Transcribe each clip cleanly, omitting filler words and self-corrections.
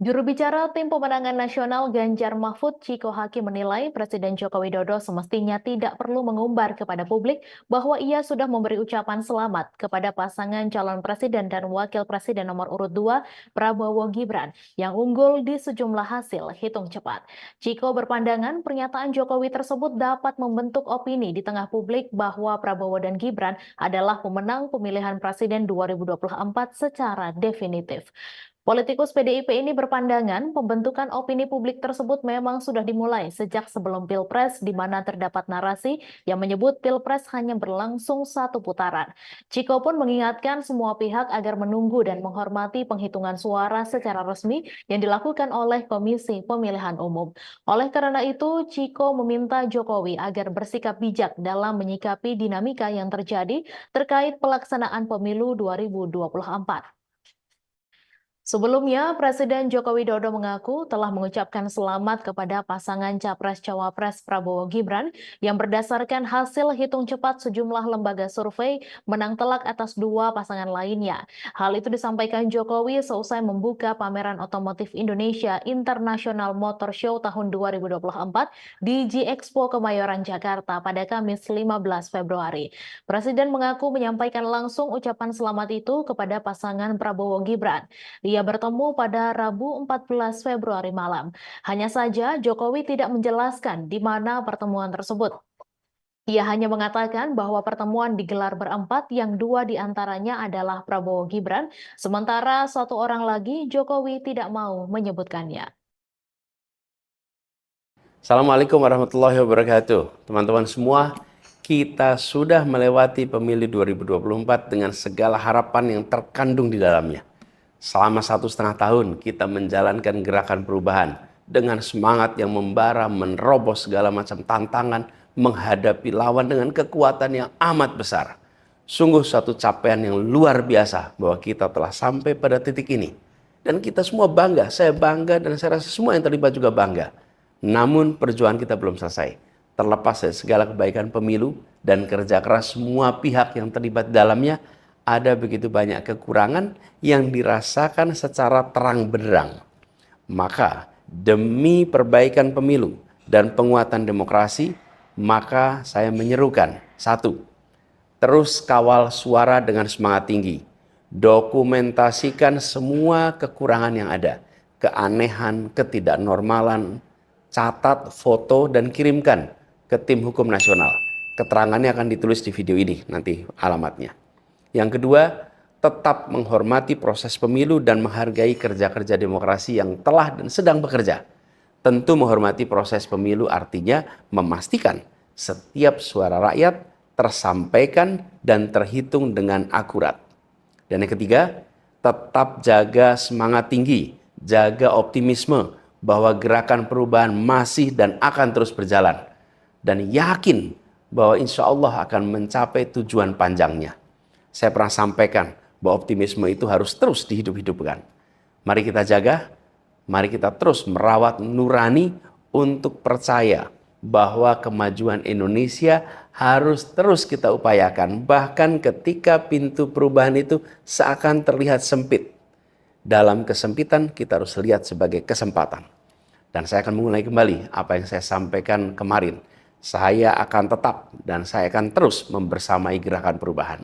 Juru bicara Tim Pemenangan Nasional Ganjar Mahfud Ciko Hakim menilai Presiden Joko Widodo semestinya tidak perlu mengumbar kepada publik bahwa ia sudah memberi ucapan selamat kepada pasangan calon presiden dan wakil presiden nomor urut 2 Prabowo Gibran yang unggul di sejumlah hasil hitung cepat. Ciko berpandangan pernyataan Jokowi tersebut dapat membentuk opini di tengah publik bahwa Prabowo dan Gibran adalah pemenang pemilihan presiden 2024 secara definitif. Politikus PDIP ini berpandangan pembentukan opini publik tersebut memang sudah dimulai sejak sebelum Pilpres di mana terdapat narasi yang menyebut Pilpres hanya berlangsung satu putaran. Ciko pun mengingatkan semua pihak agar menunggu dan menghormati penghitungan suara secara resmi yang dilakukan oleh Komisi Pemilihan Umum. Oleh karena itu, Ciko meminta Jokowi agar bersikap bijak dalam menyikapi dinamika yang terjadi terkait pelaksanaan pemilu 2024. Sebelumnya, Presiden Joko Widodo mengaku telah mengucapkan selamat kepada pasangan Capres-Cawapres Prabowo Gibran yang berdasarkan hasil hitung cepat sejumlah lembaga survei menang telak atas dua pasangan lainnya. Hal itu disampaikan Jokowi seusai membuka pameran otomotif Indonesia International Motor Show tahun 2024 di G-Expo Kemayoran, Jakarta pada Kamis 15 Februari. Presiden mengaku menyampaikan langsung ucapan selamat itu kepada pasangan Prabowo Gibran. Ia bertemu pada Rabu 14 Februari malam. Hanya saja Jokowi tidak menjelaskan di mana pertemuan tersebut. Ia hanya mengatakan bahwa pertemuan digelar berempat yang dua diantaranya adalah Prabowo Gibran, sementara satu orang lagi Jokowi tidak mau menyebutkannya. Assalamualaikum warahmatullahi wabarakatuh. Teman-teman semua, kita sudah melewati pemilu 2024 dengan segala harapan yang terkandung di dalamnya. Selama 1,5 tahun kita menjalankan gerakan perubahan dengan semangat yang membara, menerobos segala macam tantangan, menghadapi lawan dengan kekuatan yang amat besar. Sungguh suatu capaian yang luar biasa bahwa kita telah sampai pada titik ini. Dan kita semua bangga, saya bangga dan saya rasa semua yang terlibat juga bangga. Namun perjuangan kita belum selesai. Terlepas dari segala kebaikan pemilu dan kerja keras semua pihak yang terlibat di dalamnya, ada begitu banyak kekurangan yang dirasakan secara terang benderang. Maka demi perbaikan pemilu dan penguatan demokrasi, maka saya menyerukan, 1. Terus kawal suara dengan semangat tinggi. Dokumentasikan semua kekurangan yang ada, keanehan, ketidaknormalan, catat, foto, dan kirimkan ke tim hukum nasional. Keterangannya akan ditulis di video ini, nanti alamatnya. Yang kedua, tetap menghormati proses pemilu dan menghargai kerja-kerja demokrasi yang telah dan sedang bekerja. Tentu menghormati proses pemilu artinya memastikan setiap suara rakyat tersampaikan dan terhitung dengan akurat. Dan yang ketiga, tetap jaga semangat tinggi, jaga optimisme bahwa gerakan perubahan masih dan akan terus berjalan. Dan yakin bahwa insya Allah akan mencapai tujuan panjangnya. Saya pernah sampaikan bahwa optimisme itu harus terus dihidup-hidupkan. Mari kita jaga, mari kita terus merawat nurani untuk percaya bahwa kemajuan Indonesia harus terus kita upayakan. Bahkan ketika pintu perubahan itu seakan terlihat sempit. Dalam kesempitan kita harus lihat sebagai kesempatan. Dan saya akan mengulangi kembali apa yang saya sampaikan kemarin. Saya akan tetap dan saya akan terus membersamai gerakan perubahan.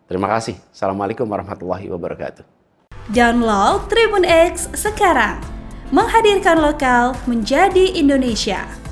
Terima kasih. Assalamualaikum warahmatullahi wabarakatuh. Download Tribun X sekarang. Menghadirkan lokal menjadi Indonesia.